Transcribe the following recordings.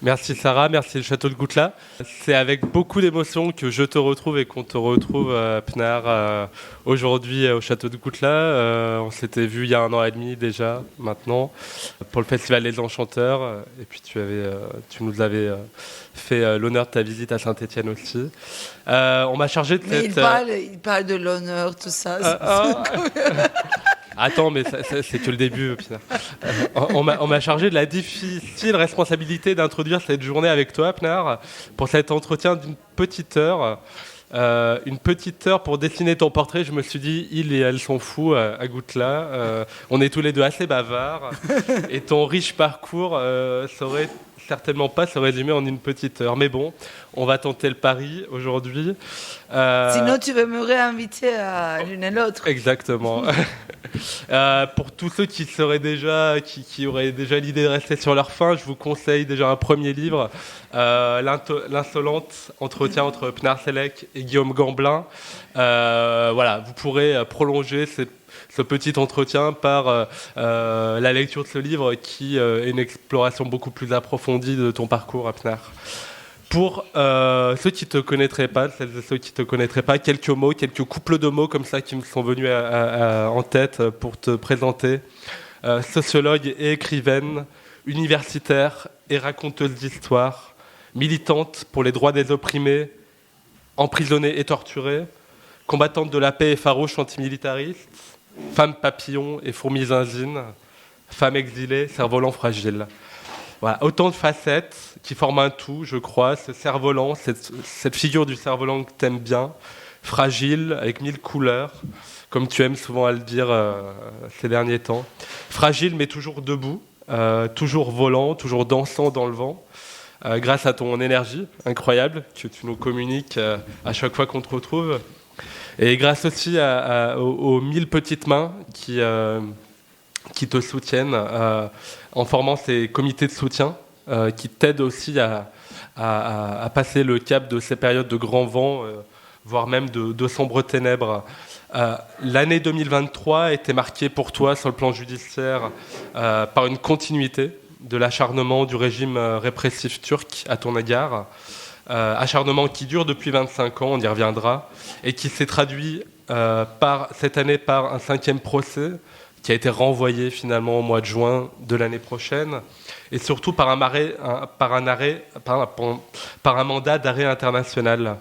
Merci Sarah, merci le château de Goutla. C'est avec beaucoup d'émotion que je te retrouve et qu'on te retrouve, Pnar, aujourd'hui au château de Goutla. On s'était vu il y a 1 an et demi déjà, maintenant, pour le festival Les Enchanteurs. Et puis tu nous avais fait l'honneur de ta visite à Saint-Étienne aussi. On m'a chargé de Mais cette... il parle de l'honneur, tout ça. Attends, mais c'est que le début, Pnar. On m'a chargé de la difficile responsabilité d'introduire cette journée avec toi, Pnar, pour cet entretien d'une petite heure. Une petite heure pour dessiner ton portrait. Je me suis dit, il et elle sont fous à Goutla. On est tous les deux assez bavards. Et ton riche parcours saurait certainement pas se résumer en une petite heure. Mais bon, on va tenter le pari aujourd'hui. Sinon, tu veux me réinviter à l'une et l'autre. Exactement. Pour tous ceux qui auraient déjà l'idée de rester sur leur faim, je vous conseille déjà un premier livre, L'insolente entretien entre Pnar Selek et Guillaume Gamblin. Voilà, vous pourrez prolonger ce petit entretien par la lecture de ce livre qui est une exploration beaucoup plus approfondie de ton parcours à Pnar. Pour ceux qui ne te connaîtraient pas, celles et ceux qui ne te connaîtraient pas, quelques mots, quelques couples de mots comme ça qui me sont venus en tête pour te présenter. Sociologue et écrivaine, universitaire et raconteuse d'histoire, militante pour les droits des opprimés, emprisonnés et torturés, combattante de la paix et farouche antimilitariste, femme papillon et fourmi zinzine, femme exilée, cerf-volant fragile. Voilà, autant de facettes qui forment un tout, je crois. Ce cerf-volant, cette figure du cerf-volant que tu aimes bien, fragile, avec 1000 couleurs, comme tu aimes souvent à le dire ces derniers temps. Fragile, mais toujours debout, toujours volant, toujours dansant dans le vent, grâce à ton énergie incroyable que tu nous communiques à chaque fois qu'on te retrouve. Et grâce aussi aux 1000 petites mains qui te soutiennent en formant ces comités de soutien qui t'aident aussi à passer le cap de ces périodes de grand vent, voire même de sombres ténèbres. L'année 2023 a été marquée pour toi sur le plan judiciaire par une continuité de l'acharnement du régime répressif turc à ton égard. Acharnement qui dure depuis 25 ans, on y reviendra, et qui s'est traduit cette année par un 5e procès qui a été renvoyé finalement au mois de juin de l'année prochaine, et surtout par un mandat d'arrêt international.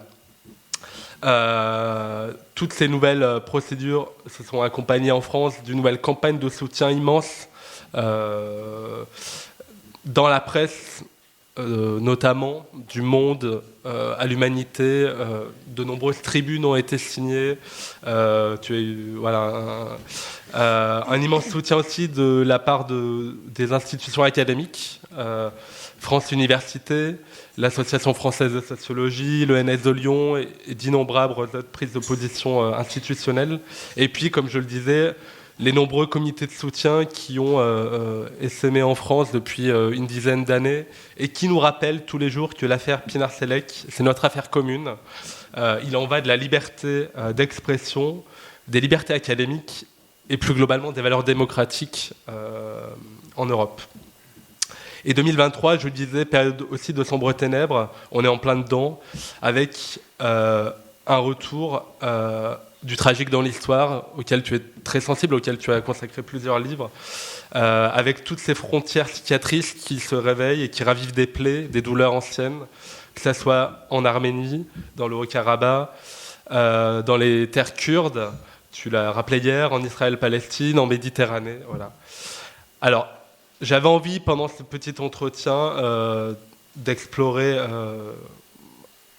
Toutes ces nouvelles procédures se sont accompagnées en France d'une nouvelle campagne de soutien immense dans la presse, notamment du Monde à l'Humanité. De nombreuses tribunes ont été signées. Un immense soutien aussi de la part des institutions académiques, France Université, l'Association française de sociologie, l'ENS de Lyon et d'innombrables autres prises de position institutionnelles. Et puis, comme je le disais, les nombreux comités de soutien qui ont essaimé en France depuis une dizaine d'années et qui nous rappellent tous les jours que l'affaire Pnar Selek, c'est notre affaire commune. Il en va de la liberté d'expression, des libertés académiques et plus globalement des valeurs démocratiques en Europe. Et 2023, je le disais, période aussi de sombres ténèbres, on est en plein dedans, avec un retour du tragique dans l'histoire, auquel tu es très sensible, auquel tu as consacré plusieurs livres, avec toutes ces frontières cicatrices qui se réveillent et qui ravivent des plaies, des douleurs anciennes, que ce soit en Arménie, dans le Haut-Karabakh, dans les terres kurdes, tu l'as rappelé hier, en Israël-Palestine, en Méditerranée. Voilà. Alors, j'avais envie, pendant ce petit entretien, d'explorer,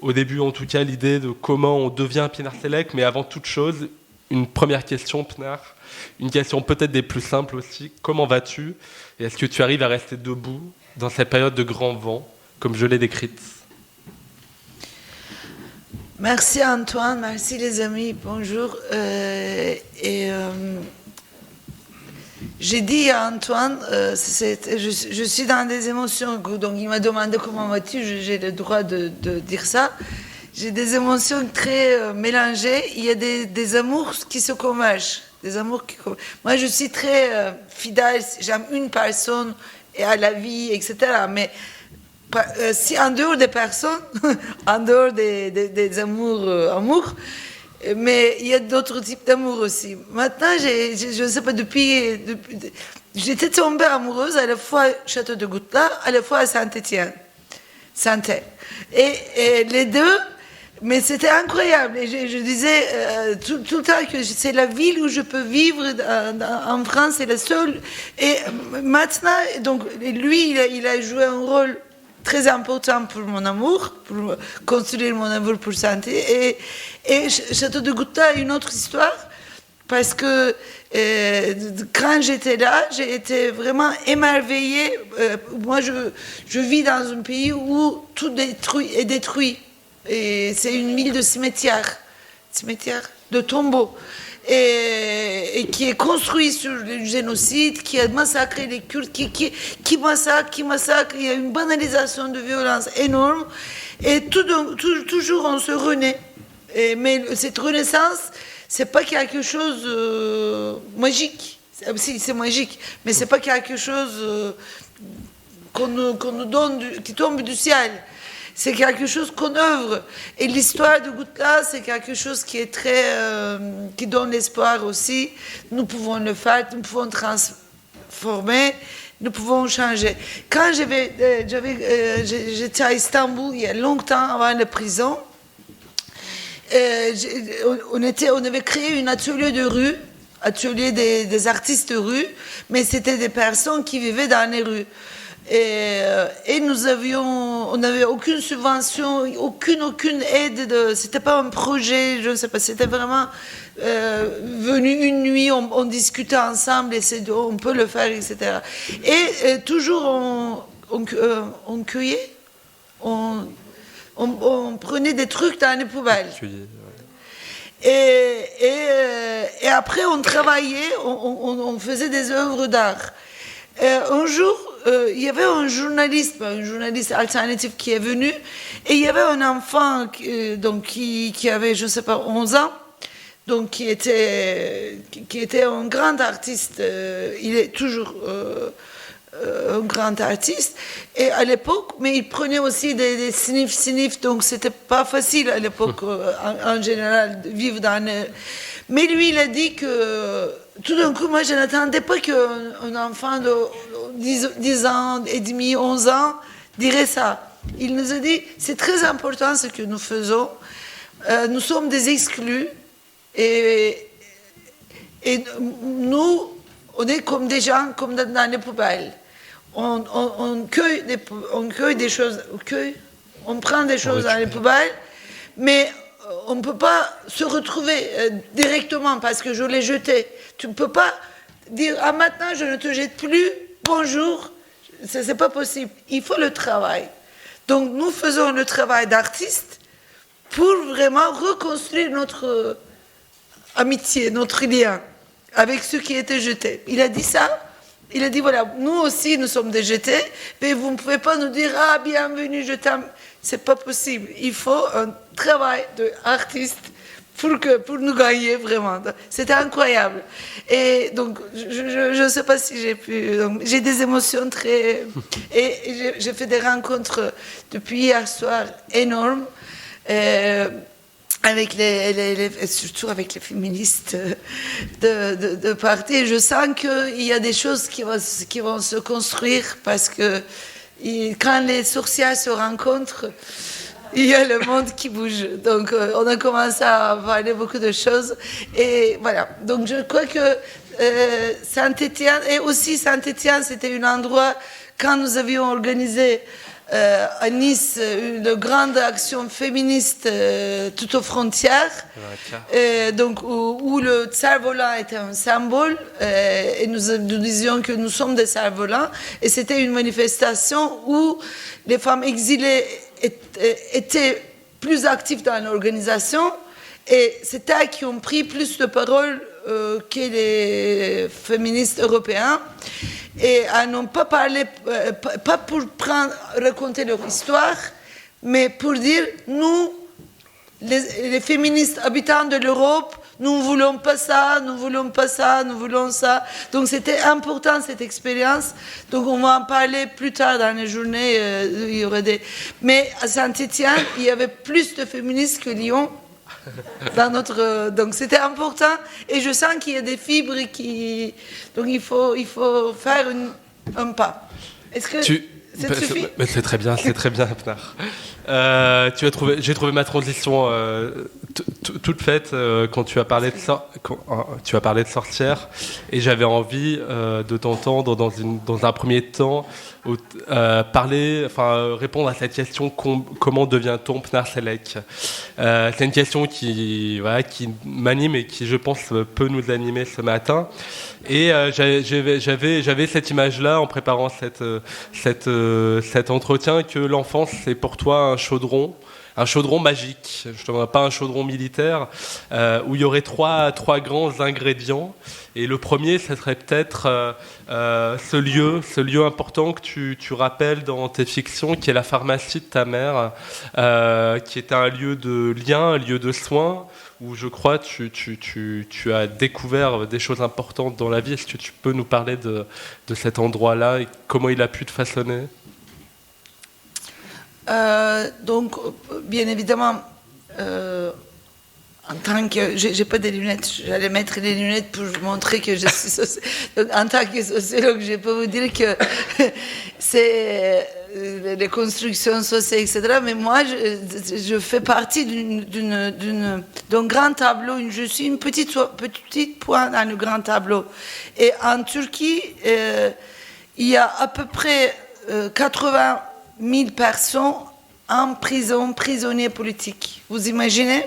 au début en tout cas, l'idée de comment on devient Pnar Selek, mais avant toute chose, une première question, Pnar, une question peut-être des plus simples aussi. Comment vas-tu? Et est-ce que tu arrives à rester debout dans cette période de grand vent, comme je l'ai décrite? Merci Antoine, merci les amis, bonjour. J'ai dit à Antoine, je suis dans des émotions, donc il m'a demandé comment vas-tu, j'ai le droit de dire ça. J'ai des émotions très mélangées, il y a des amours qui se convergent. Moi je suis très fidèle, j'aime une personne et à la vie, etc. Mais si en dehors des personnes, en dehors des amours, mais il y a d'autres types d'amour aussi. Maintenant, je ne sais pas, depuis j'étais tombée amoureuse à la fois Château de Gouttelaar, à la fois à Saint-Étienne. Et les deux, mais c'était incroyable. Et je disais tout le temps que c'est la ville où je peux vivre en France, c'est la seule. Et maintenant, donc, lui, il a joué un rôle très important pour mon amour, pour construire mon amour pour Santé. Et Château de Gouttelaar a une autre histoire, parce que quand j'étais là, j'ai été vraiment émerveillée. Moi, je vis dans un pays où tout est détruit. Et c'est une ville de cimetières, de tombeaux, et qui est construit sur le génocide, qui a massacré les Kurdes, qui massacre. Il y a une banalisation de violence énorme. Et toujours on se renaît. Mais cette renaissance, c'est pas quelque chose magique. Si, c'est magique, mais c'est pas quelque chose qu'on nous donne, qui tombe du ciel. C'est quelque chose qu'on œuvre. Et l'histoire de Gouttelaar, c'est quelque chose qui est qui donne l'espoir aussi. Nous pouvons le faire, nous pouvons transformer, nous pouvons changer. Quand j'étais à Istanbul il y a longtemps avant la prison, on avait créé un atelier de rue, atelier des artistes de rue, mais c'était des personnes qui vivaient dans les rues. Et on n'avait aucune subvention, aucune aide. C'était pas un projet, je ne sais pas. C'était vraiment venu une nuit, on discutait ensemble, et on peut le faire, etc. Et toujours on cueillait, on prenait des trucs dans les poubelles. Et après on travaillait, on faisait des œuvres d'art. Un jour, il y avait un journaliste alternatif qui est venu, et il y avait un enfant qui avait, je ne sais pas, 11 ans, donc qui était un grand artiste. Il est toujours un grand artiste. Et à l'époque, mais il prenait aussi des sinifs, donc c'était pas facile à l'époque, en général, de vivre dans... Mais lui, il a dit que, tout d'un coup, moi, je n'attendais pas qu'un enfant de 10 ans et demi, 11 ans, dirait ça. Il nous a dit, c'est très important ce que nous faisons. Nous sommes des exclus. Et nous, on est comme des gens, comme dans les poubelles. On cueille des choses, on prend des choses dans les poubelles, mais on ne peut pas se retrouver directement parce que je l'ai jeté. Tu ne peux pas dire, ah maintenant je ne te jette plus, bonjour, ce n'est pas possible. Il faut le travail. Donc nous faisons le travail d'artiste pour vraiment reconstruire notre amitié, notre lien avec ceux qui étaient jetés. Il a dit ça. Il a dit, voilà, nous aussi, nous sommes des jetés, mais vous ne pouvez pas nous dire, ah, bienvenue, je t'aime. C'est pas possible. Il faut un travail d'artiste pour nous gagner, vraiment. C'était incroyable. Et donc, je ne sais pas si j'ai pu... J'ai des émotions très... Et j'ai fait des rencontres depuis hier soir énormes. Surtout avec les féministes de parti. Je sens qu'il y a des choses qui vont se construire parce que quand les sorcières se rencontrent, il y a le monde qui bouge. Donc, on a commencé à parler beaucoup de choses. Et voilà. Donc, je crois que Saint-Étienne, et aussi Saint-Étienne, c'était un endroit, quand nous avions organisé à Nice une grande action féministe tout aux frontières, donc où le cerf-volant était un symbole, et nous disions que nous sommes des cerfs-volants, et c'était une manifestation où les femmes exilées étaient plus actives dans l'organisation, et c'est elles qui ont pris plus de parole que les féministes européens. Et elles n'ont pas parlé, pas pour raconter leur histoire, mais pour dire, nous, les féministes habitants de l'Europe, nous ne voulons pas ça, nous voulons pas ça, nous voulons ça. Donc c'était important cette expérience. Donc on va en parler plus tard dans les journées. Il y aurait Mais à Saint-Étienne, il y avait plus de féministes que Lyon. Donc c'était important. Et je sens qu'il y a des fibres qui... Donc il faut faire un pas. Est-ce que... C'est très bien, Pnar. J'ai trouvé ma transition toute faite quand tu as parlé de sorcière, et j'avais envie de t'entendre dans un premier temps répondre à cette question, comment devient-on Pnar Selek. C'est une question qui m'anime et qui, je pense, peut nous animer ce matin. Et j'avais cette image-là en préparant cet entretien, que l'enfance, c'est pour toi un chaudron magique, justement pas un chaudron militaire, où il y aurait trois grands ingrédients. Et le premier, ça serait peut-être ce lieu important que tu rappelles dans tes fictions, qui est la pharmacie de ta mère, qui est un lieu de lien, un lieu de soins, où je crois tu as découvert des choses importantes dans la vie. Est-ce que tu peux nous parler de cet endroit-là et comment il a pu te façonner ? Donc, bien évidemment, en tant que... J'ai pas des lunettes, j'allais mettre les lunettes pour vous montrer que je suis sociologue. Donc, en tant que sociologue, je peux vous dire que c'est les constructions sociales, etc. Mais moi, je fais partie d'un grand tableau. Je suis une petite point dans le grand tableau. Et en Turquie, il y a à peu près 80 000 personnes en prison, prisonniers politiques. Vous imaginez ?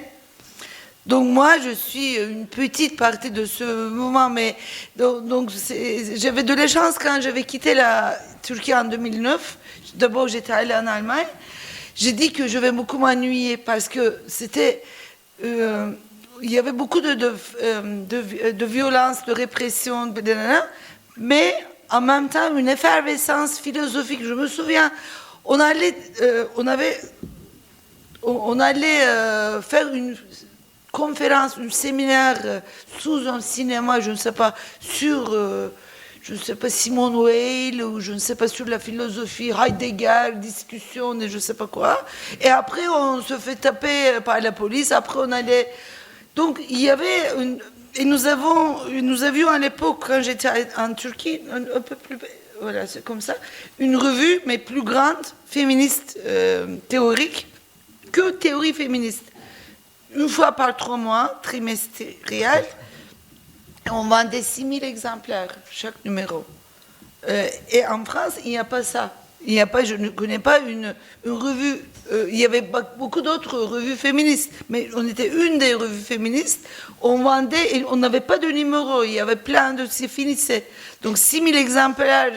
Donc moi, je suis une petite partie de ce mouvement, mais donc j'avais de la chance quand j'avais quitté la Turquie en 2009. D'abord, j'étais allée en Allemagne. J'ai dit que je vais beaucoup m'ennuyer parce que c'était... il y avait beaucoup de violence, de répression, mais en même temps, une effervescence philosophique. Je me souviens, on allait faire une conférence, un séminaire sous un cinéma, je ne sais pas, sur, je ne sais pas, Simone Weil, ou je ne sais pas, sur la philosophie, Heidegger, discussion de je ne sais pas quoi. Et après, on se fait taper par la police. Après, on allait... Donc, il y avait et nous avions à l'époque, quand j'étais en Turquie, un peu plus... Voilà, c'est comme ça. Une revue, mais plus grande, féministe, théorique, que théorie féministe. Une fois par 3 mois, trimestriel, on vendait 6000 exemplaires, chaque numéro. Et en France, il n'y a pas ça. Je ne connais pas une revue. Il y avait beaucoup d'autres revues féministes, mais on était une des revues féministes. On vendait et on n'avait pas de numéro. Il y avait plein de... C'est finissait. Donc 6000 exemplaires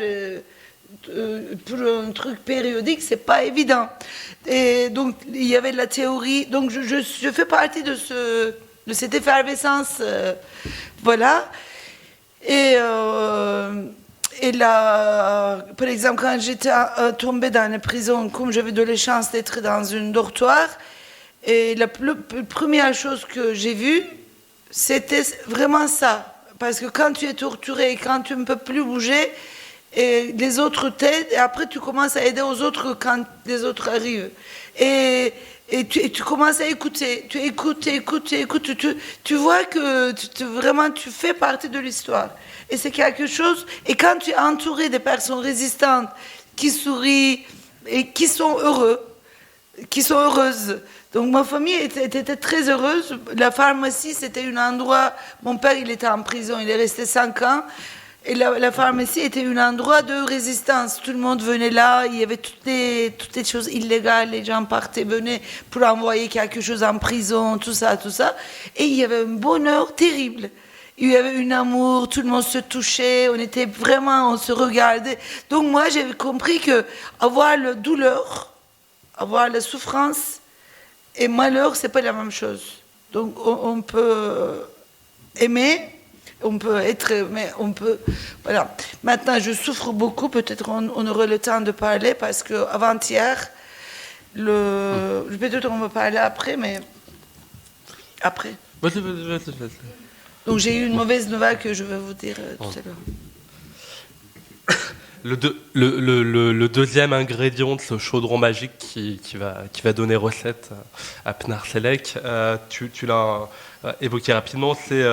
pour un truc périodique, c'est pas évident. Et donc il y avait de la théorie. Donc je fais partie de cette effervescence. Voilà. Et là, par exemple, quand j'étais tombée dans la prison, comme j'avais de la chance d'être dans un dortoir, et la première chose que j'ai vue, c'était vraiment ça. Parce que quand tu es torturé, quand tu ne peux plus bouger, et les autres t'aident, et après tu commences à aider aux autres quand les autres arrivent. Et tu commences à écouter, tu écoutes, tu vois que vraiment tu fais partie de l'histoire. Et c'est quelque chose, et quand tu es entouré de personnes résistantes qui sourient et qui sont heureuses. Donc ma famille était très heureuse. La pharmacie, c'était un endroit, mon père il était en prison, il est resté 5 ans. Et la pharmacie était un endroit de résistance. Tout le monde venait là, il y avait toutes les choses illégales, les gens partaient, venaient pour envoyer quelque chose en prison, tout ça. Et il y avait un bonheur terrible. Il y avait un amour, tout le monde se touchait, on se regardait. Donc moi, j'ai compris que avoir la douleur, avoir la souffrance et malheur, c'est pas la même chose. Donc on peut aimer, on peut être, mais on peut... Voilà. Maintenant, je souffre beaucoup, peut-être on aura le temps de parler, parce qu'avant-hier, peut-être on va parler après, mais... Après. Vas-y. Donc j'ai eu une mauvaise nouvelle que je vais vous dire tout à l'heure. Le deuxième ingrédient de ce chaudron magique qui va donner recette à Pnarselec, tu l'as évoqué rapidement, c'est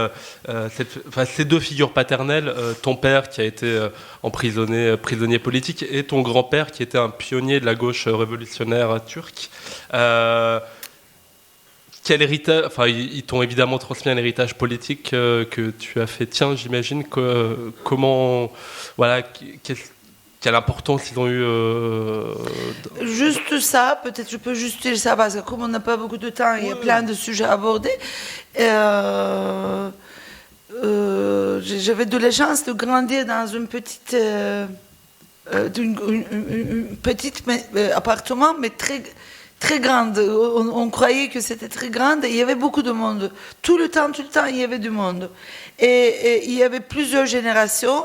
ces deux figures paternelles, ton père qui a été prisonnier politique et ton grand-père qui était un pionnier de la gauche révolutionnaire turque. Quel héritage, enfin, ils t'ont évidemment transmis un héritage politique que tu as fait tien, j'imagine. Comment, voilà, quelle importance ils ont eu Juste ça, peut-être je peux juste dire ça parce que comme on n'a pas beaucoup de temps, il y a plein de sujets à aborder. J'avais de la chance de grandir dans une petite, appartement, mais très très grande. On croyait que c'était très grande et il y avait beaucoup de monde. Tout le temps, il y avait du monde. Et il y avait plusieurs générations.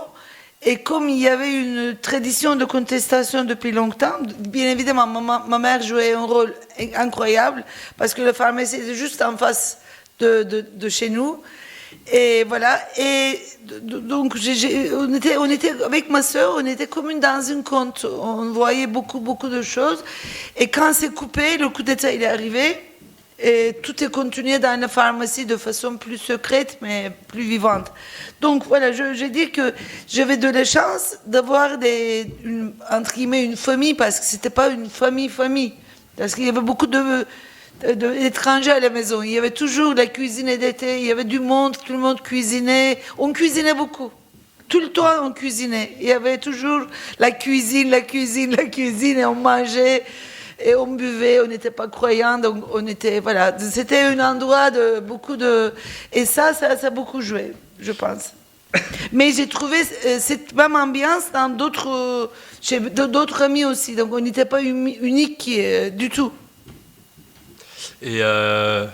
Et comme il y avait une tradition de contestation depuis longtemps, bien évidemment, ma mère jouait un rôle incroyable parce que la pharmacie était juste en face de chez nous. Et voilà. Et donc, on était avec ma soeur, on était comme dans une conte. On voyait beaucoup de choses. Et quand c'est coupé, le coup d'État il est arrivé. Et tout est continué dans la pharmacie de façon plus secrète, mais plus vivante. Donc voilà, je dis que j'avais de la chance d'avoir entre guillemets une famille, parce que c'était pas une famille. Parce qu'il y avait beaucoup d'étrangers à la maison. Il y avait toujours la cuisine d'été, il y avait du monde, tout le monde cuisinait. On cuisinait beaucoup. Tout le temps, on cuisinait. Il y avait toujours la cuisine, et on mangeait. Et on buvait, on n'était pas croyants, donc on était, voilà. C'était un endroit de beaucoup de... Et ça a beaucoup joué, je pense. Mais j'ai trouvé cette même ambiance dans chez d'autres amis aussi, donc on n'était pas unique du tout. Et le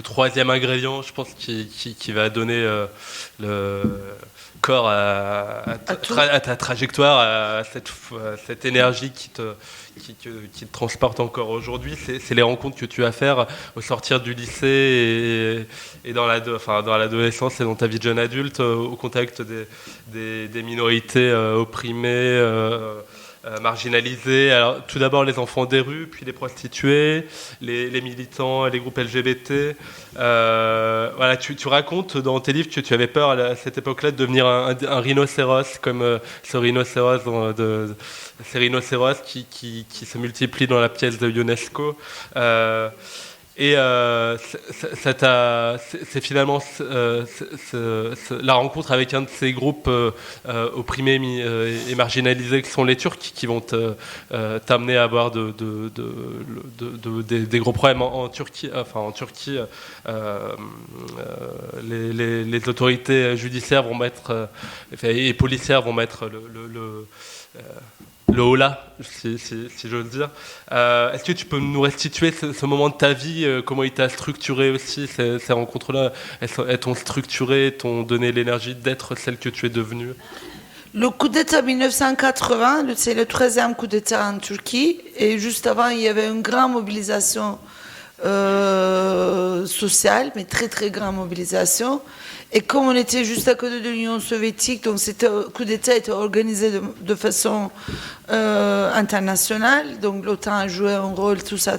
troisième ingrédient, je pense, qui va donner le corps à ta trajectoire, à cette énergie qui te transporte encore aujourd'hui, c'est les rencontres que tu vas faire au sortir du lycée et dans l'adolescence et dans ta vie de jeune adulte, au contact des minorités opprimées, marginalisés. Alors, tout d'abord les enfants des rues, puis les prostituées, les militants, les groupes LGBT. Voilà, tu racontes dans tes livres que tu avais peur à cette époque-là de devenir un rhinocéros, comme ces rhinocéros qui se multiplient dans la pièce de Ionesco. Et c'est finalement la rencontre avec un de ces groupes opprimés et marginalisés que sont les Turcs qui vont t'amener à avoir des gros problèmes en Turquie. Enfin, en Turquie, les autorités judiciaires vont mettre et policières vont mettre le holà, si j'ose dire. Est-ce que tu peux nous restituer ce moment de ta vie, comment il t'a structuré aussi, ces rencontres-là? Elles t'ont structuré, t'ont donné l'énergie d'être celle que tu es devenue? Le coup d'État 1980, c'est le 13e coup d'État en Turquie. Et juste avant, il y avait une grande mobilisation sociale, mais très très grande mobilisation. Et comme on était juste à côté de l'Union soviétique, donc ce coup d'État était organisé de façon internationale, donc l'OTAN a joué un rôle, tout ça.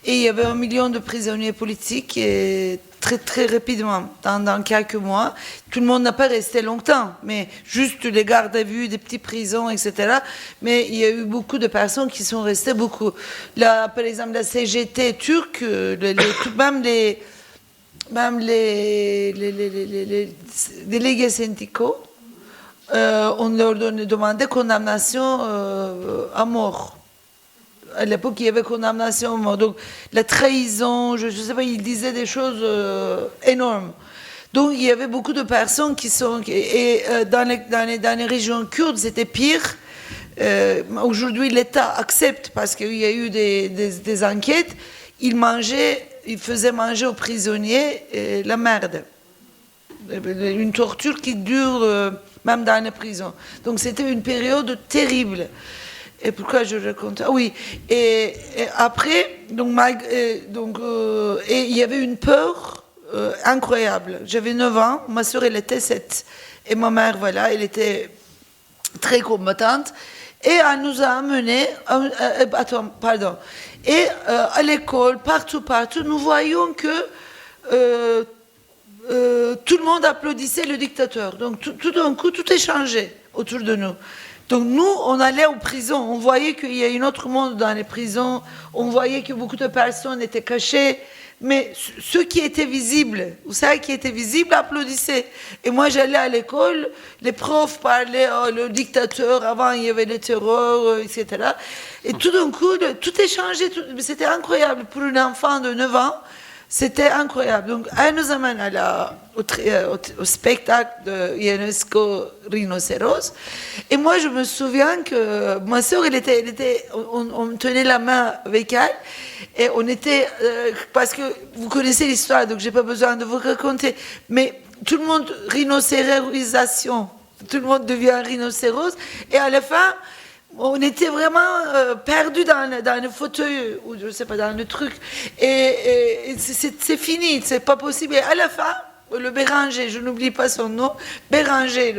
Et il y avait 1 million de prisonniers politiques et très très rapidement, dans quelques mois. Tout le monde n'a pas resté longtemps, mais juste les gardes à vue, des petites prisons, etc. Mais il y a eu beaucoup de personnes qui sont restées beaucoup. Là, par exemple, la CGT turque, même les délégués syndicaux, on leur demandait condamnation à mort. À l'époque, il y avait condamnation à mort. Donc, la trahison, je ne sais pas, ils disaient des choses énormes. Donc, il y avait beaucoup de personnes qui sont... Et dans les régions kurdes, c'était pire. Aujourd'hui, l'État accepte, parce qu'il y a eu des enquêtes, il faisait manger aux prisonniers la merde. Une torture qui dure même dans les prisons. Donc c'était une période terrible. Et pourquoi je raconte? Ah oui. Et après, et il y avait une peur incroyable. J'avais 9 ans, ma sœur, elle était 7. Et ma mère, voilà, elle était très combattante. Et elle nous a amenés... Et à l'école, partout, nous voyions que tout le monde applaudissait le dictateur. Donc tout d'un coup, tout est changé autour de nous. Donc nous, on allait aux prisons, on voyait qu'il y a un autre monde dans les prisons, on voyait que beaucoup de personnes étaient cachées, mais ceux qui étaient visibles, vous savez, qui étaient visibles, applaudissaient. Et moi, j'allais à l'école, les profs parlaient, oh, le dictateur, avant il y avait le terror, etc. Et tout d'un coup, tout est changé, c'était incroyable. Pour un enfant de 9 ans, c'était incroyable. Donc, elle nous amène au spectacle de Ionesco Rhinocéros. Et moi, je me souviens que ma soeur, on tenait la main avec elle. Et on était... parce que vous connaissez l'histoire, donc je n'ai pas besoin de vous raconter. Mais tout le monde, rhinocérisation. Tout le monde devient un rhinocéros. Et à la fin... on était vraiment perdus dans le fauteuil, ou je ne sais pas, dans le truc. Et c'est fini, c'est pas possible. Et à la fin, le Béranger, je n'oublie pas son nom, Béranger,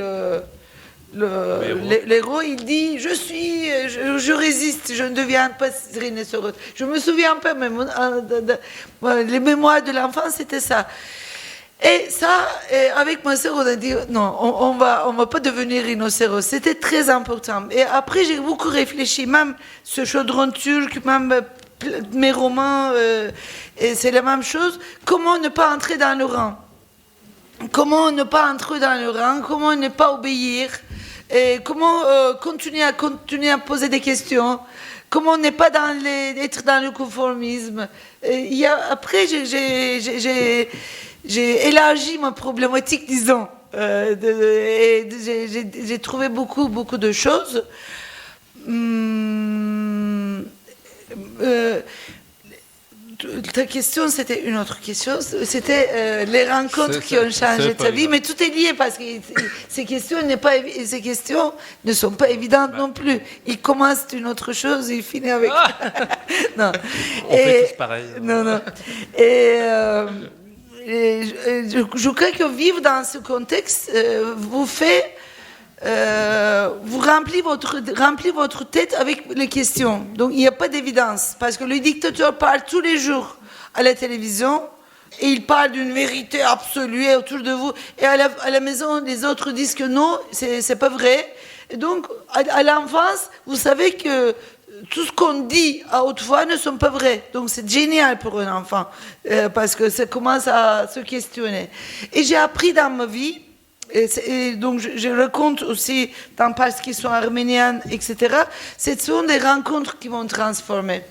l'héros, il dit, je résiste, je ne deviens pas rhinocéros. Je me souviens pas, mais les mémoires de l'enfance, c'était ça. Et ça, avec ma sœur, on a dit, non, on va pas devenir rhinocéros. C'était très important. Et après, j'ai beaucoup réfléchi, même ce chaudron turc, même mes romans, et c'est la même chose. Comment ne pas entrer dans le rang? Comment ne pas entrer dans le rang? Comment ne pas obéir? Et comment continuer à poser des questions? Comment ne pas être dans le conformisme? Après, j'ai élargi ma problématique, disons. J'ai trouvé beaucoup de choses. Ta question, c'était une autre question. C'était les rencontres qui ont changé ta vie. Mais tout est lié parce que ces questions ne sont pas évidentes non plus. Il commence une autre chose, il finit avec... non. On fait tous pareil. Non. Et je crois que vivre dans ce contexte vous remplit votre tête avec les questions. Donc il n'y a pas d'évidence. Parce que le dictateur parle tous les jours à la télévision et il parle d'une vérité absolue autour de vous. Et à la maison, les autres disent que non, c'est pas vrai. Et donc, à l'enfance, vous savez que tout ce qu'on dit à haute voix ne sont pas vrais. Donc c'est génial pour un enfant parce que ça commence à se questionner. Et j'ai appris dans ma vie, et donc je raconte aussi parce qu'ils sont arméniens, etc. Ce sont des rencontres qui vont transformer,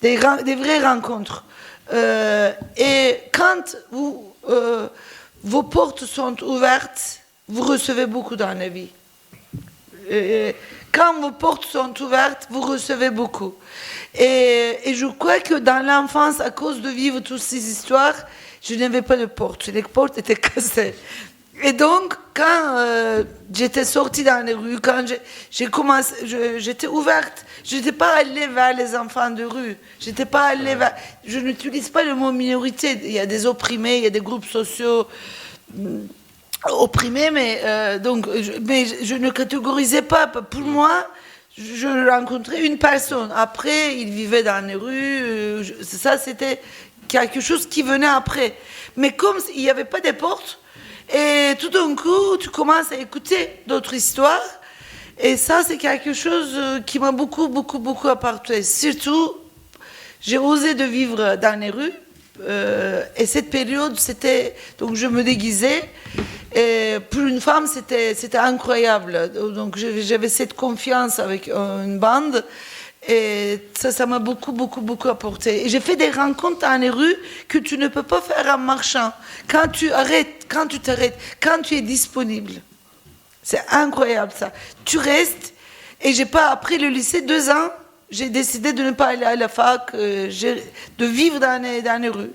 des vraies rencontres. Et quand vos portes sont ouvertes, vous recevez beaucoup dans la vie. Quand vos portes sont ouvertes, vous recevez beaucoup. Et je crois que dans l'enfance, à cause de vivre toutes ces histoires, je n'avais pas de porte. Les portes étaient cassées. Et donc, quand j'étais sortie dans les rues, quand j'ai commencé, j'étais ouverte. Je n'étais pas allée vers les enfants de rue. Je n'utilise pas le mot minorité. Il y a des opprimés, il y a des groupes sociaux opprimés, mais je ne catégorisais pas. Pour moi, je rencontrais une personne. Après, il vivait dans les rues. Ça, c'était quelque chose qui venait après. Mais comme il n'y avait pas de portes, et tout d'un coup, tu commences à écouter d'autres histoires. Et ça, c'est quelque chose qui m'a beaucoup apporté. Surtout, j'ai osé de vivre dans les rues. Et cette période, c'était... Donc, je me déguisais. Et pour une femme, c'était incroyable. Donc, j'avais cette confiance avec une bande. Et ça m'a beaucoup apporté. Et j'ai fait des rencontres dans les rues que tu ne peux pas faire en marchant. Quand tu t'arrêtes, quand tu es disponible. C'est incroyable, ça. Tu restes. Et après le lycée, 2 ans, j'ai décidé de ne pas aller à la fac, de vivre dans les rues,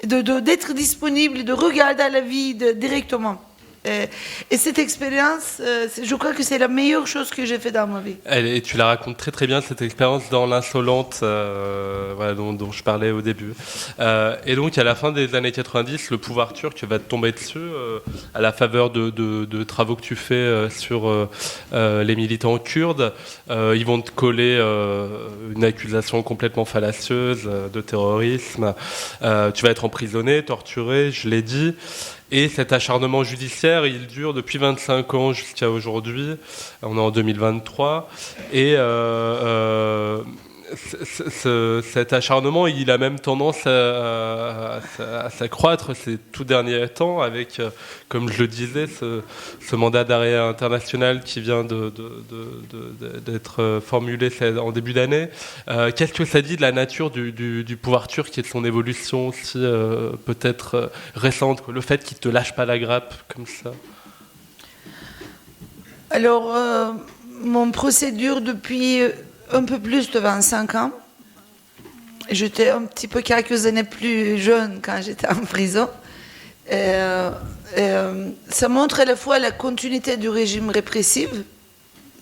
d'être disponible, de regarder la vie directement. Et cette expérience, je crois que c'est la meilleure chose que j'ai fait dans ma vie. Et tu la racontes très très bien, cette expérience dans l'Insolente, voilà, dont je parlais au début. Et donc à la fin des années 90, le pouvoir turc va te tomber dessus à la faveur de travaux que tu fais sur les militants kurdes. Ils vont te coller une accusation complètement fallacieuse de terrorisme. Tu vas être emprisonné, torturé, je l'ai dit. Et cet acharnement judiciaire, il dure depuis 25 ans jusqu'à aujourd'hui. On est en 2023. Et cet acharnement, il a même tendance à s'accroître ces tout derniers temps avec, comme je le disais, ce mandat d'arrêt international qui vient d'être formulé en début d'année. Qu'est-ce que ça dit de la nature du pouvoir turc et de son évolution aussi peut-être récente, le fait qu'il ne te lâche pas la grappe comme ça? Alors, mon procédure depuis un peu plus de 25 ans. J'étais un petit peu quelques années plus jeune quand j'étais en prison. Ça montre à la fois la continuité du régime répressif,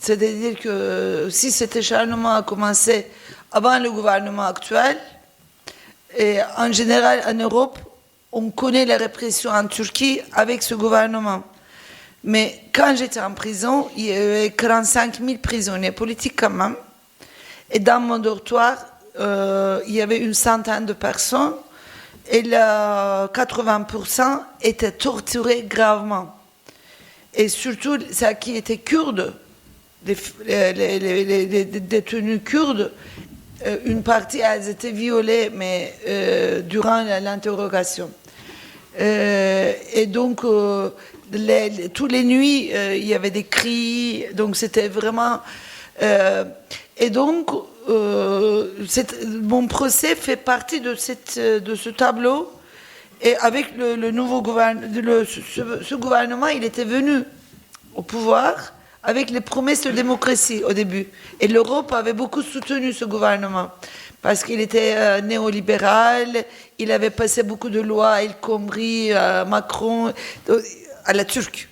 c'est-à-dire que si cet acharnement a commencé avant le gouvernement actuel, et en général en Europe, on connaît la répression en Turquie avec ce gouvernement. Mais quand j'étais en prison, il y avait 45 000 prisonniers politiques quand même. Et dans mon dortoir, il y avait une centaine de personnes et 80% étaient torturés gravement. Et surtout, ceux qui étaient kurdes, les détenus kurdes, une partie elles étaient violées, mais durant l'interrogation. Et donc, toutes les nuits, il y avait des cris, donc c'était vraiment... et donc, mon procès fait partie de ce tableau. Et avec le nouveau gouvernement, ce gouvernement, il était venu au pouvoir avec les promesses de démocratie au début. Et l'Europe avait beaucoup soutenu ce gouvernement parce qu'il était néolibéral, il avait passé beaucoup de lois, y compris Macron, à la turque.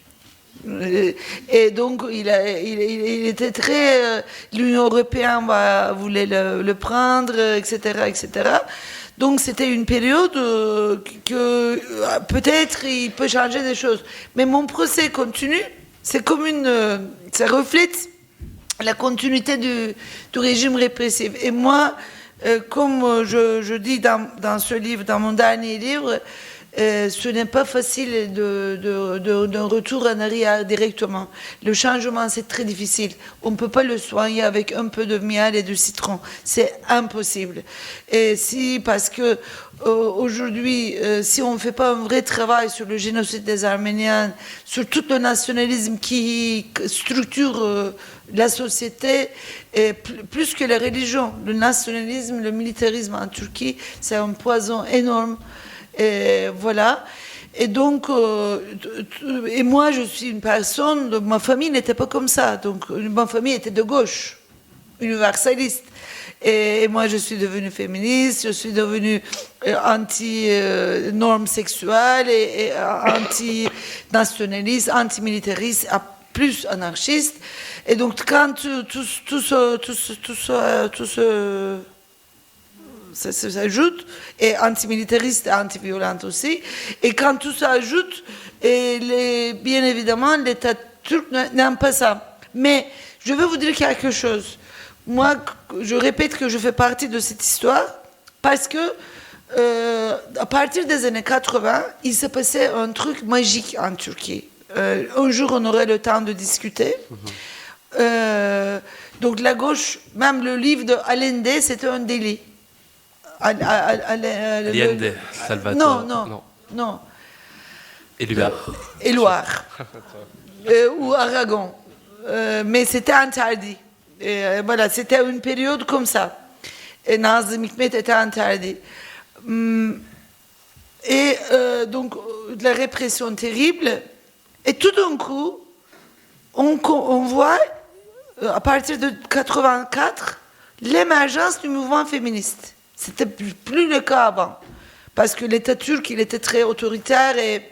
Et donc, il était très... L'Union européenne voulait le prendre, etc., etc. Donc, c'était une période que peut-être il peut changer des choses. Mais mon procès continue. C'est comme ça reflète la continuité du régime répressif. Et moi, comme je dis dans ce livre, dans mon dernier livre, ce n'est pas facile d'un retour en arrière directement. Le changement, c'est très difficile. On ne peut pas le soigner avec un peu de miel et de citron. C'est impossible. Et parce que aujourd'hui, si on ne fait pas un vrai travail sur le génocide des Arméniens, sur tout le nationalisme qui structure la société, et plus que la religion, le nationalisme, le militarisme en Turquie, c'est un poison énorme. Et voilà. Et donc, et moi, je suis une personne, ma famille n'était pas comme ça. Donc, ma famille était de gauche, universaliste. Et moi, je suis devenue féministe, je suis devenue anti-normes sexuelles et anti-nationaliste, anti-militariste, plus anarchiste. Et donc, quand tout ça s'ajoute, et antimilitariste et anti-violente aussi, et quand tout ça ajoute, bien évidemment, l'État turc n'aime pas ça. Mais je veux vous dire quelque chose. Moi, je répète que je fais partie de cette histoire, parce que à partir des années 80, il s'est passé un truc magique en Turquie. Un jour, on aurait le temps de discuter. Donc la gauche, même le livre de Allende, c'était un délit. Allende, Salvatore. Non. Éluard. Ou Aragon. Mais c'était interdit. Et voilà, c'était une période comme ça. Et Nazım Hikmet était interdit. Et donc, la répression terrible. Et tout d'un coup, on voit, à partir de 84, l'émergence du mouvement féministe. C'était plus le cas avant. Parce que l'État turc, il était très autoritaire et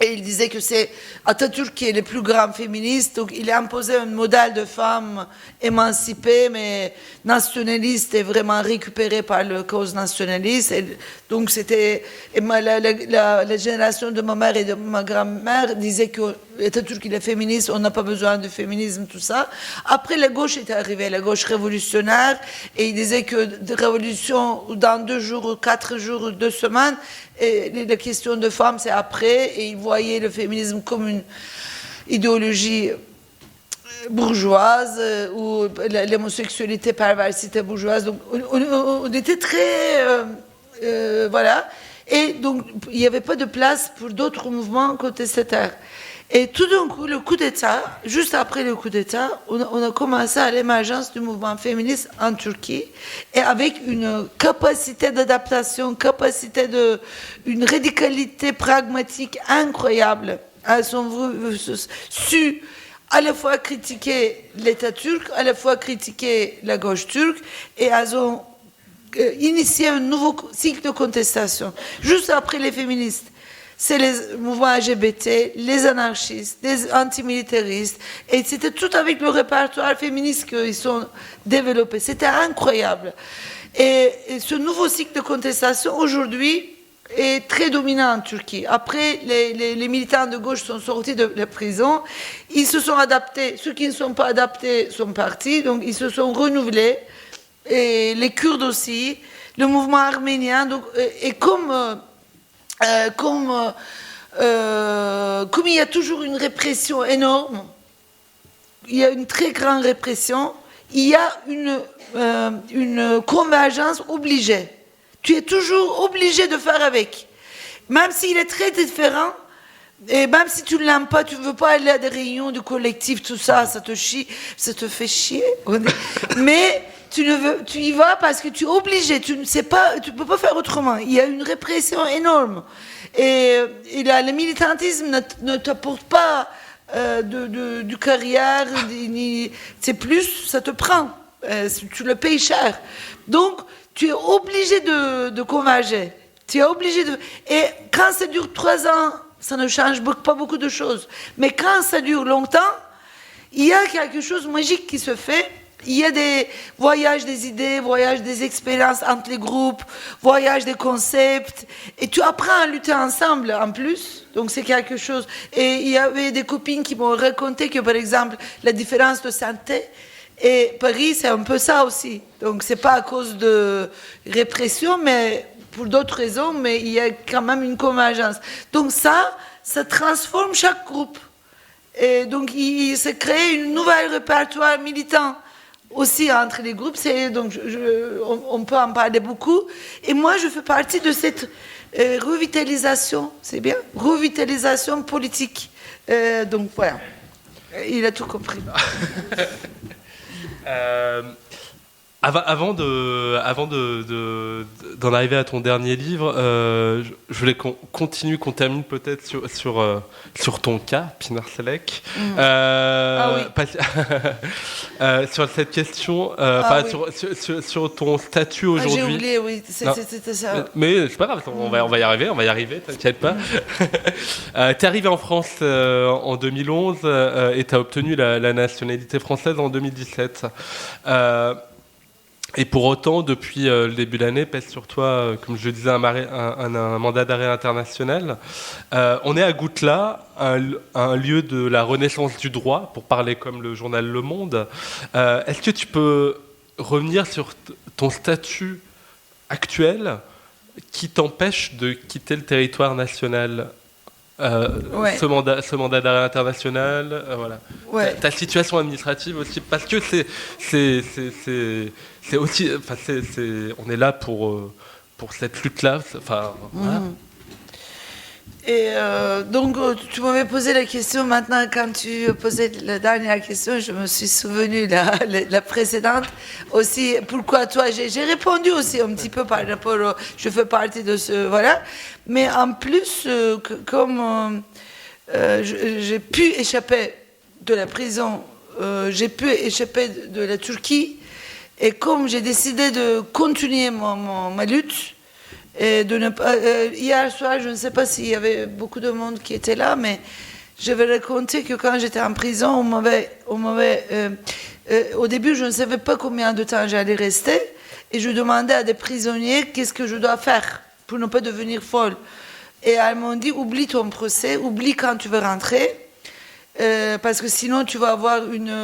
Et il disait que c'est Atatürk qui est le plus grand féministe, donc il a imposé un modèle de femme émancipée, mais nationaliste et vraiment récupérée par la cause nationaliste. Et donc c'était la génération de ma mère et de ma grand-mère disait que Atatürk il est féministe, on n'a pas besoin de féminisme, tout ça. Après la gauche est arrivée, la gauche révolutionnaire, et il disait que de révolution dans 2 jours, ou 4 jours, ou 2 semaines. Et la question de femmes, c'est après, et ils voyaient le féminisme comme une idéologie bourgeoise, ou l'homosexualité, perversité bourgeoise. Donc, on était très... voilà. Et donc, il n'y avait pas de place pour d'autres mouvements contestataires. Et tout d'un coup, le coup d'État, juste après le coup d'État, on a commencé à l'émergence du mouvement féministe en Turquie, et avec une capacité d'adaptation, une radicalité pragmatique incroyable. Elles ont su à la fois critiquer l'État turc, à la fois critiquer la gauche turque, et elles ont initié un nouveau cycle de contestation, juste après les féministes. C'est les mouvements LGBT, les anarchistes, les antimilitaristes, et c'était tout avec le répertoire féministe qu'ils sont développés. C'était incroyable. Et ce nouveau cycle de contestation, aujourd'hui, est très dominant en Turquie. Après, les militants de gauche sont sortis de la prison, ils se sont adaptés. Ceux qui ne sont pas adaptés sont partis, donc ils se sont renouvelés, et les Kurdes aussi, le mouvement arménien, donc, et comme il y a toujours une répression énorme, il y a une très grande répression, il y a une convergence obligée. Tu es toujours obligé de faire avec. Même s'il est très différent, et même si tu ne l'aimes pas, tu ne veux pas aller à des réunions du collectif, tout ça, ça te fait chier. Mais tu y vas parce que tu es obligé, tu ne peux pas faire autrement. Il y a une répression énorme. Et le militantisme ne t'apporte pas du carrière, c'est plus, ça te prend. Tu le payes cher. Donc, tu es obligé de converger. Tu es obligé de... Et quand ça dure 3 ans, ça ne change pas beaucoup de choses. Mais quand ça dure longtemps, il y a quelque chose de magique qui se fait. Il y a des voyages des idées, voyages des expériences entre les groupes, voyages des concepts. Et tu apprends à lutter ensemble en plus. Donc c'est quelque chose. Et il y avait des copines qui m'ont raconté que, par exemple, la différence de santé et Paris, c'est un peu ça aussi. Donc c'est pas à cause de répression, mais pour d'autres raisons, mais il y a quand même une convergence. Donc ça transforme chaque groupe. Et donc il se crée une nouvelle répertoire militant aussi entre les groupes. Donc on peut en parler beaucoup. Et moi, je fais partie de cette revitalisation, c'est bien, revitalisation politique. Donc voilà, il a tout compris. Avant d'en arriver à ton dernier livre, je voulais qu'on termine peut-être sur ton cas, Pinar Selek. Sur cette question, sur ton statut aujourd'hui. J'ai oublié, oui, c'était ça. Mais c'est pas grave, on va y arriver, t'inquiète pas. T'es arrivé en France en 2011 et t'as obtenu la nationalité française en 2017. Et pour autant, depuis le début de l'année, pèse sur toi, comme je le disais, un mandat d'arrêt international. On est à Goutla, un lieu de la renaissance du droit, pour parler comme le journal Le Monde. Est-ce que tu peux revenir sur ton statut actuel qui t'empêche de quitter le territoire national ? Ce mandat d'arrêt international, voilà. Ouais. Ta situation administrative aussi, parce que c'est aussi, on est là pour cette lutte-là. Voilà. Et donc, tu m'avais posé la question maintenant, quand tu posais la dernière question, je me suis souvenu la précédente. Aussi, pourquoi toi? J'ai répondu aussi un petit peu par rapport je fais partie de ce... Voilà. Mais en plus, comme j'ai pu échapper de la prison, j'ai pu échapper de la Turquie, et comme j'ai décidé de continuer ma lutte, Et de ne pas, hier soir, je ne sais pas s'il y avait beaucoup de monde qui était là, mais je vais raconter que quand j'étais en prison, au début, je ne savais pas combien de temps j'allais rester, et je demandais à des prisonniers qu'est-ce que je dois faire pour ne pas devenir folle. Et elles m'ont dit, oublie ton procès, oublie quand tu veux rentrer, parce que sinon tu vas avoir une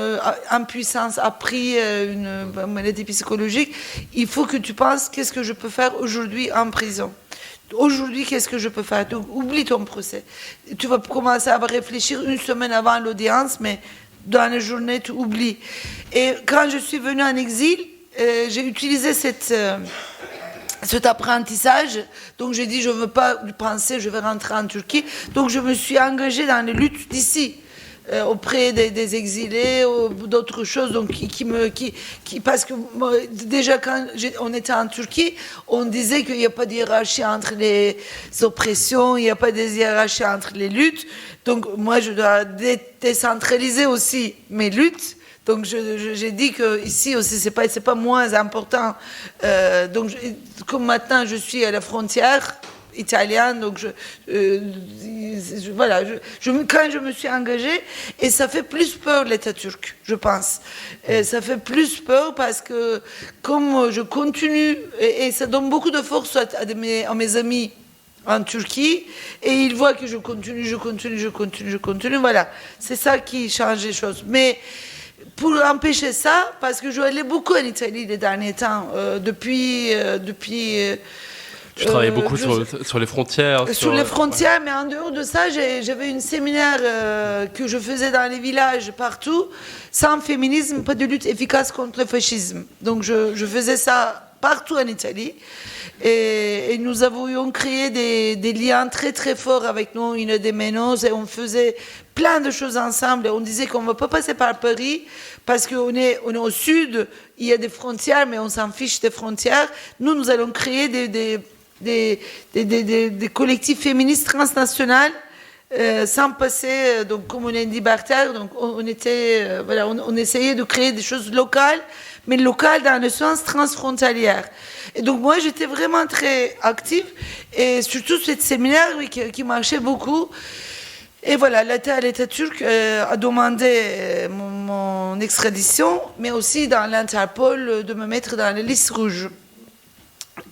impuissance appris, une maladie psychologique. Il faut que tu penses, qu'est-ce que je peux faire aujourd'hui en prison ? Aujourd'hui, qu'est-ce que je peux faire ? Donc, oublie ton procès. Tu vas commencer à réfléchir une semaine avant l'audience, mais dans la journée, tu oublies. Et quand je suis venue en exil, j'ai utilisé cet apprentissage. Donc, j'ai dit, je ne veux pas penser, je vais rentrer en Turquie. Donc, je me suis engagée dans les luttes d'ici. Auprès des exilés ou d'autres choses, donc parce que moi, déjà quand on était en Turquie, on disait qu'il n'y a pas de hiérarchie entre les oppressions, il n'y a pas de hiérarchie entre les luttes, donc moi je dois décentraliser aussi mes luttes. Donc j'ai dit que ici aussi c'est pas moins important. Donc comme maintenant je suis à la frontière italienne, donc voilà, quand je me suis engagée, et ça fait plus peur l'État turc, je pense. Et ça fait plus peur parce que comme je continue, et ça donne beaucoup de force à mes amis en Turquie, et ils voient que je continue, voilà. C'est ça qui change les choses. Mais pour empêcher ça, parce que je allais beaucoup en Italie les derniers temps, depuis tu travaillais beaucoup sur les frontières. Sur les frontières, ouais. Mais en dehors de ça, j'avais un séminaire que je faisais dans les villages partout. Sans féminisme, pas de lutte efficace contre le fascisme. Donc je faisais ça partout en Italie. Et nous avions créé des liens très très forts avec nous, une des Ménos, et on faisait plein de choses ensemble. On disait qu'on ne va pas passer par Paris parce qu'on est au sud, il y a des frontières, mais on s'en fiche des frontières. Nous allons créer des collectifs féministes transnationaux sans passer, donc comme on est libertaire, donc on était, voilà, on essayait de créer des choses locales, mais locales dans le sens transfrontalière. Et donc moi j'étais vraiment très active, et surtout ce séminaire qui marchait beaucoup. Et voilà, l'État turc a demandé mon extradition, mais aussi dans l'Interpol de me mettre dans la liste rouge.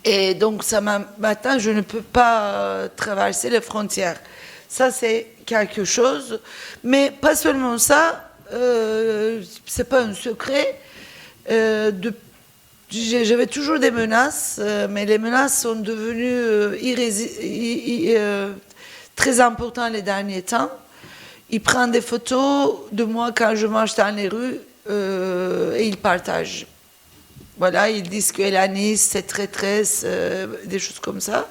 Et donc, maintenant, je ne peux pas traverser les frontières. Ça, c'est quelque chose. Mais pas seulement ça, c'est pas un secret. J'avais toujours des menaces, mais les menaces sont devenues très importantes les derniers temps. Ils prennent des photos de moi quand je marche dans les rues et ils partagent. Voilà, ils disent qu'elle est Nice, c'est traîtresse, des choses comme ça.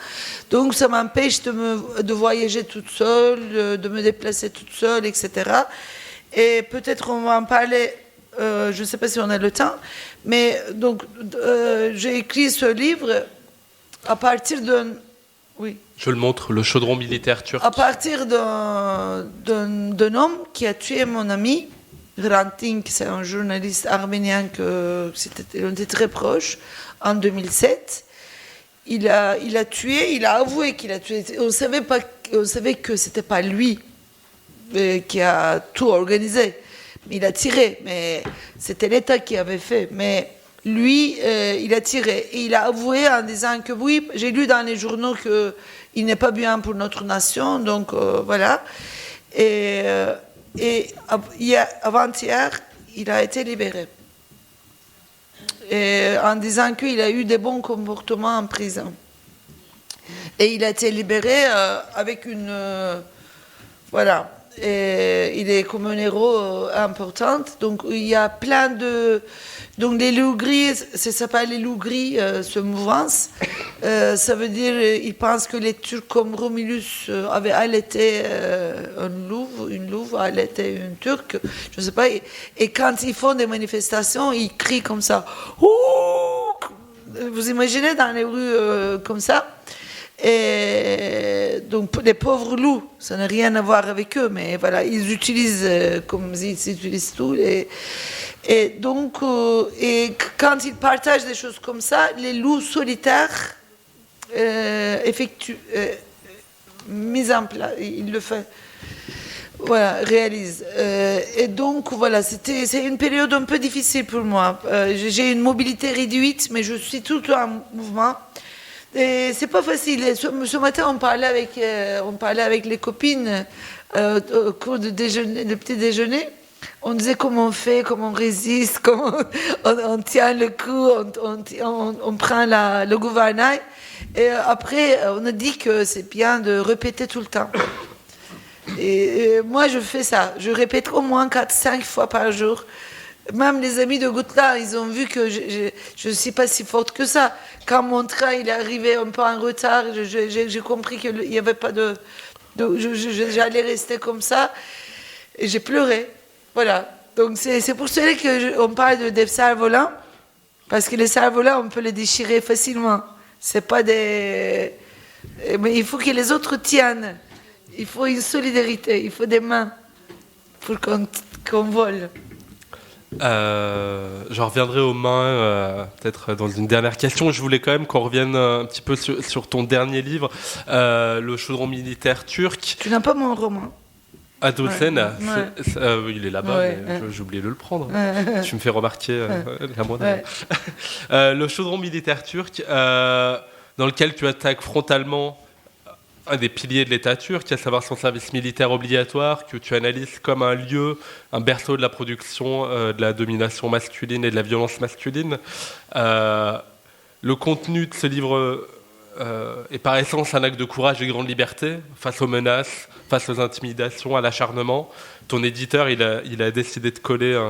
Donc ça m'empêche de voyager toute seule, de me déplacer toute seule, etc. Et peut-être on va en parler, je ne sais pas si on a le temps, mais donc j'ai écrit ce livre à partir d'un... Oui. Je le montre, le chaudron militaire turc. À partir d'un homme qui a tué mon ami, Hrant Dink, c'est un journaliste arménien on était très proches, en 2007. Il a tué, il a avoué qu'il a tué. On savait que c'était pas lui qui a tout organisé. Il a tiré, mais c'était l'État qui avait fait. Mais lui, il a tiré. Et il a avoué en disant que oui, j'ai lu dans les journaux qu'il n'est pas bien pour notre nation, donc voilà. Et avant-hier, il a été libéré. Et en disant qu'il a eu des bons comportements en prison. Et il a été libéré avec une... voilà. Et il est comme un héros important. Donc il y a plein de... Donc les loups gris, ça s'appelle les loups gris, ce mouvance. Ça veut dire, ils pensent que les Turcs comme Romulus avaient allaité une louve, allaité une Turque, je ne sais pas. Et quand ils font des manifestations, ils crient comme ça. Ouh! Vous imaginez dans les rues comme ça? Et donc les pauvres loups, ça n'a rien à voir avec eux, mais voilà, ils utilisent comme ils utilisent tout. Et donc, et quand ils partagent des choses comme ça, les loups solitaires mise en place, il le fait, voilà, réalise. Et donc, voilà, c'est une période un peu difficile pour moi. J'ai une mobilité réduite, mais je suis tout le temps en mouvement. Et c'est pas facile. Ce matin, on parlait avec les copines au cours de petit déjeuner. On disait comment on fait, comment on résiste, comment on tient le coup, on prend le gouvernail. Et après, on a dit que c'est bien de répéter tout le temps. Et moi, je fais ça. Je répète au moins 4-5 fois par jour. Même les amis de Gutla, ils ont vu que je ne suis pas si forte que ça. Quand mon train il est arrivé un peu en retard, j'ai compris qu'il n'y avait pas de j'allais rester comme ça. Et j'ai pleuré. Voilà. Donc c'est pour cela qu'on parle des cerfs-volants. Parce que les cerfs-volants, on peut les déchirer facilement. C'est pas des... Mais il faut que les autres tiennent. Il faut une solidarité. Il faut des mains pour qu'on vole. J'en reviendrai aux mains peut-être dans une dernière question. Je voulais quand même qu'on revienne un petit peu sur ton dernier livre, Le chaudron militaire turc. Tu n'as pas mon roman. Adolsen, ouais. Il est là-bas, mais j'ai oublié de le prendre. Tu me fais remarquer la moindre. Le chaudron militaire turc, dans lequel tu attaques frontalement un des piliers de l'État turc, à savoir son service militaire obligatoire, que tu analyses comme un lieu, un berceau de la production de la domination masculine et de la violence masculine. Le contenu de ce livre est par essence un acte de courage et de grande liberté face aux menaces, face aux intimidations, à l'acharnement. Ton éditeur, il a décidé de coller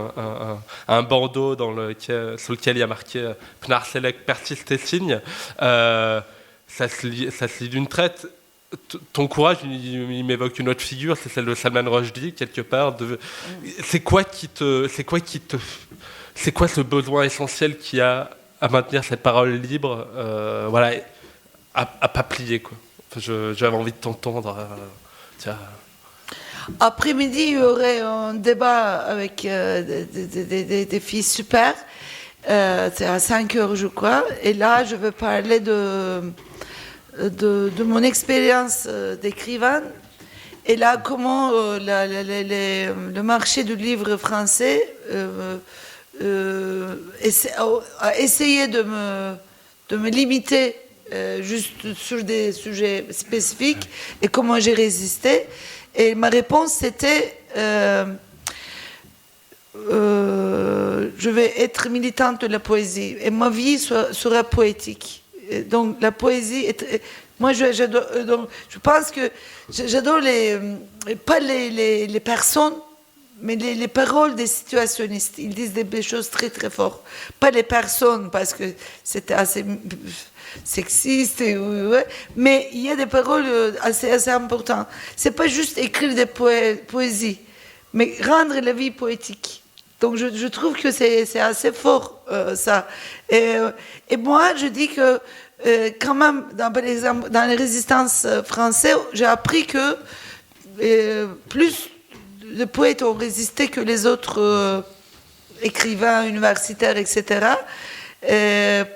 un bandeau sur lequel il y a marqué « Pnar Selek persiste et signe ». Ça se lit d'une traite. Ton courage, il m'évoque une autre figure, c'est celle de Salman Rushdie, quelque part. C'est quoi ce besoin essentiel qu'il y a à maintenir cette parole libre, voilà, à pas plier, quoi. Enfin, j'avais envie de t'entendre. Après-midi, il y aurait un débat avec des filles super. C'est à 5h, je crois. Et là, je vais parler de mon expérience d'écrivain. Et là, comment le marché du livre français a essayé de me limiter juste sur des sujets spécifiques et comment j'ai résisté. Et ma réponse, c'était je vais être militante de la poésie et ma vie sera poétique. Et donc la poésie, moi j'adore, donc, je pense que j'adore pas les personnes, mais les paroles des situationnistes. Ils disent des choses très très fortes. Pas les personnes, parce que c'était assez sexiste, mais il y a des paroles assez importantes. C'est pas juste écrire des poésies, mais rendre la vie poétique. Donc je trouve que c'est assez fort, ça. Et moi, je dis que quand même, par exemple, dans les résistances françaises, j'ai appris que plus de poètes ont résisté que les autres écrivains universitaires, etc.,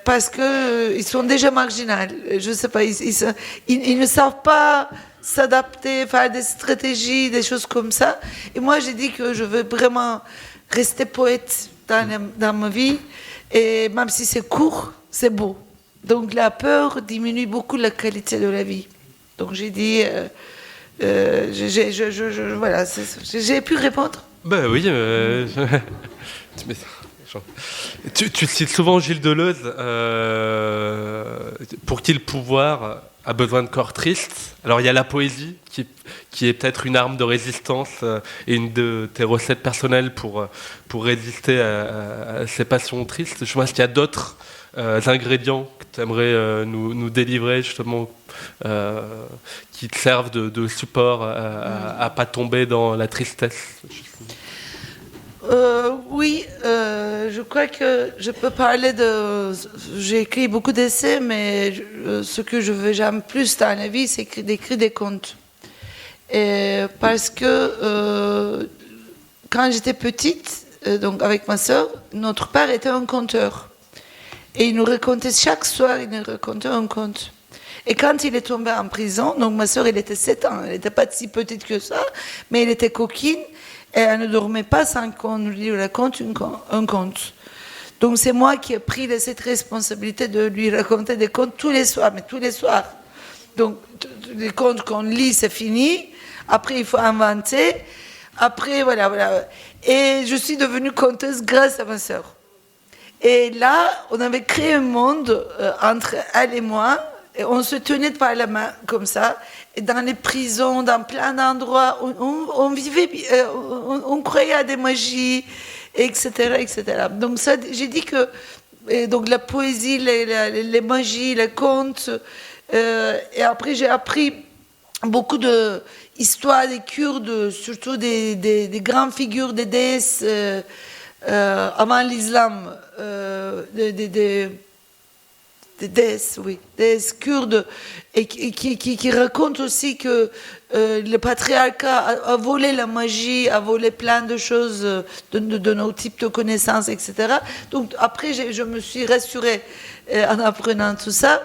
parce qu'ils sont déjà marginaux. Je ne sais pas, ils ne savent pas s'adapter, faire des stratégies, des choses comme ça. Et moi, j'ai dit que je veux vraiment rester poète dans ma vie, et même si c'est court, c'est beau. Donc la peur diminue beaucoup la qualité de la vie. Donc j'ai dit... voilà, j'ai pu répondre. Ben oui, tu cites souvent Gilles Deleuze, pour qui le pouvoir a besoin de corps tristes. Alors il y a la poésie qui est peut-être une arme de résistance et une de tes recettes personnelles pour résister à ces passions tristes. Je pense qu'il y a d'autres ingrédients que tu aimerais nous délivrer, justement, qui te servent de support à pas tomber dans la tristesse. Oui, je crois que je peux parler de... J'ai écrit beaucoup d'essais, mais ce que j'aime plus dans la vie, c'est d'écrire des contes. Et parce que quand j'étais petite, donc avec ma sœur, notre père était un conteur. Et il nous racontait, chaque soir, il nous racontait un conte. Et quand il est tombé en prison, donc ma sœur, elle était 7 ans, elle n'était pas si petite que ça, mais elle était coquine, et elle ne dormait pas sans qu'on lui raconte un conte. Donc c'est moi qui ai pris cette responsabilité de lui raconter des contes tous les soirs, mais tous les soirs. Donc les contes qu'on lit, c'est fini. Après, il faut inventer. Après, voilà. Et je suis devenue conteuse grâce à ma sœur. Et là, on avait créé un monde entre elle et moi. Et on se tenait par la main comme ça. Et dans les prisons, dans plein d'endroits, on vivait, on croyait à des magies, etc., etc. Donc ça, j'ai dit que donc la poésie, les magies, les contes. Et après, j'ai appris beaucoup d'histoires des Kurdes, surtout des grandes figures des déesses avant l'islam, des déesses, oui, déesses kurdes, et qui racontent aussi que le patriarcat a volé la magie, a volé plein de choses de nos types de connaissances, etc. Donc après, je me suis rassurée en apprenant tout ça.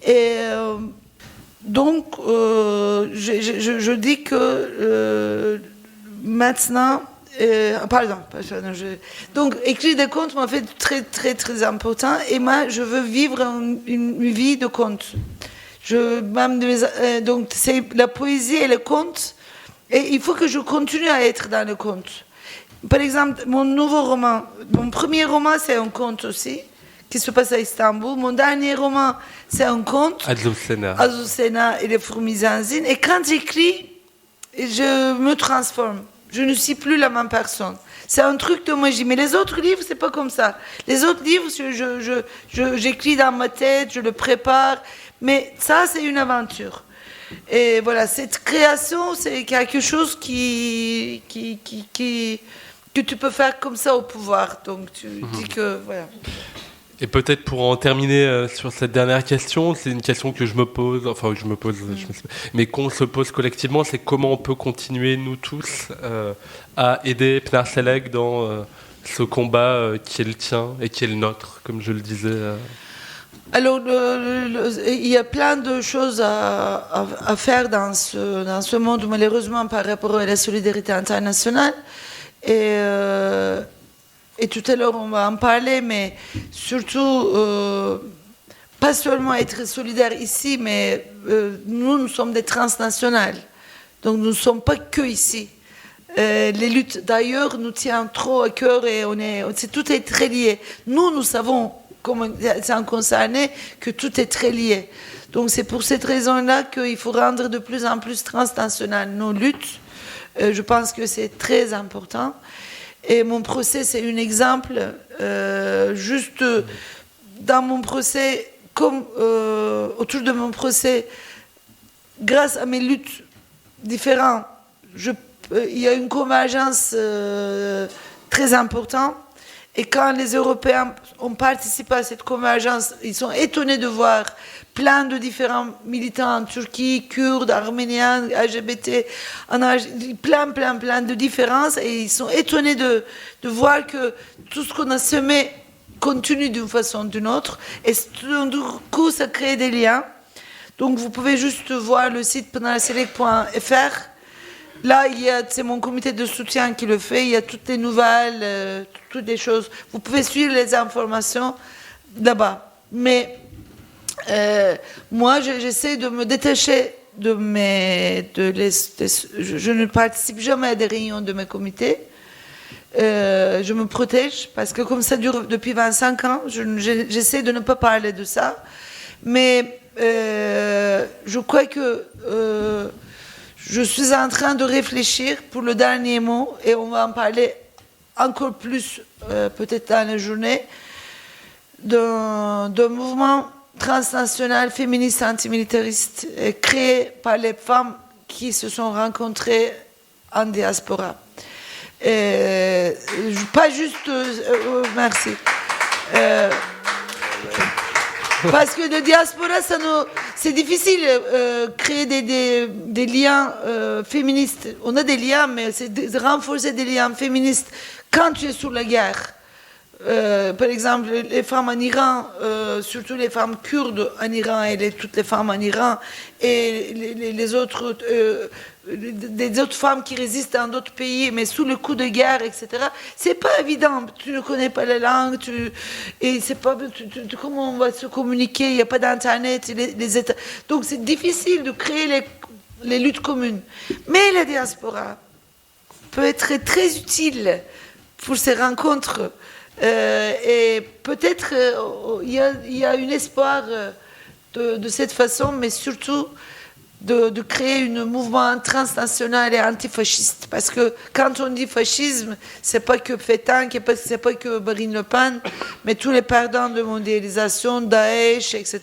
Et donc, je dis que maintenant, donc écrire des contes m'a fait très très très important, et moi je veux vivre une vie de conte. Donc c'est la poésie et le conte, et il faut que je continue à être dans le conte. Par exemple, mon premier roman, c'est un conte aussi, qui se passe à Istanbul. Mon dernier roman, c'est un conte, Azucena et les fourmis zanzines. Et quand j'écris, je me transforme. Je ne suis plus la même personne. C'est un truc de magie. Mais les autres livres, c'est pas comme ça. Les autres livres, j'écris dans ma tête, je le prépare. Mais ça, c'est une aventure. Et voilà, cette création, c'est quelque chose que tu peux faire comme ça au pouvoir. Donc tu dis que voilà. Et peut-être pour en terminer sur cette dernière question, c'est une question que je me pose, mais qu'on se pose collectivement, c'est comment on peut continuer, nous tous, à aider Pnar Selek dans ce combat qui est le tien et qui est le nôtre, comme je le disais. Alors, il y a plein de choses à faire dans ce monde, malheureusement, par rapport à la solidarité internationale. Et tout à l'heure, on va en parler, mais surtout, pas seulement être solidaire ici, mais nous sommes des transnationales. Donc, nous ne sommes pas que ici. Les luttes d'ailleurs nous tiennent trop à cœur, et tout est très lié. Nous savons, comme c'est concerné, que tout est très lié. Donc, c'est pour cette raison-là qu'il faut rendre de plus en plus transnationales nos luttes. Je pense que c'est très important. Et mon procès, c'est un exemple. Juste dans mon procès, comme autour de mon procès, grâce à mes luttes différentes, il y a une convergence très importante. Et quand les Européens ont participé à cette convergence, ils sont étonnés de voir plein de différents militants en Turquie, Kurdes, Arméniens, LGBT, plein de différences, et ils sont étonnés de voir que tout ce qu'on a semé continue d'une façon ou d'une autre, et du coup ça crée des liens. Donc vous pouvez juste voir le site pnarselek.fr. Là, c'est mon comité de soutien qui le fait, il y a toutes les nouvelles, toutes les choses. Vous pouvez suivre les informations là-bas. Mais moi, j'essaie de me détacher je ne participe jamais à des réunions de mes comités. Je me protège, parce que comme ça dure depuis 25 ans, j'essaie de ne pas parler de ça. Mais je crois que je suis en train de réfléchir pour le dernier mot, et on va en parler encore plus peut-être dans la journée, d'un mouvement transnational féministe antimilitariste créé par les femmes qui se sont rencontrées en diaspora. Pas juste... merci. Parce que de diaspora, c'est difficile de créer des liens féministes. On a des liens, mais c'est de renforcer des liens féministes quand tu es sous la guerre. par exemple, les femmes en Iran, surtout les femmes kurdes en Iran et toutes les femmes en Iran, et les autres, des autres femmes qui résistent dans d'autres pays, mais sous le coup de guerre, etc. C'est pas évident. Tu ne connais pas la langue, et c'est pas comment on va se communiquer. Il n'y a pas d'internet, les États. Donc c'est difficile de créer les luttes communes. Mais la diaspora peut être très utile pour ces rencontres. Et peut-être il y a un espoir de cette façon, mais surtout de créer un mouvement transnational et antifasciste. Parce que quand on dit fascisme, c'est pas que Pétain, c'est pas que Marine Le Pen, mais tous les perdants de mondialisation, Daesh, etc.,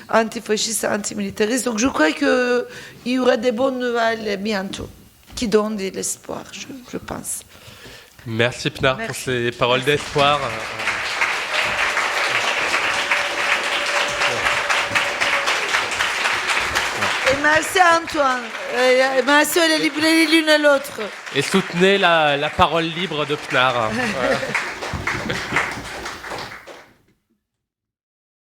antifascistes, antimilitaristes. Donc je crois qu'il y aura des bonnes nouvelles bientôt, qui donnent de l'espoir, je pense. Merci Pnar pour ces paroles d'espoir. Et merci à Antoine. Merci à la librairie l'une à l'autre. Et soutenez la parole libre de Pnar. Voilà.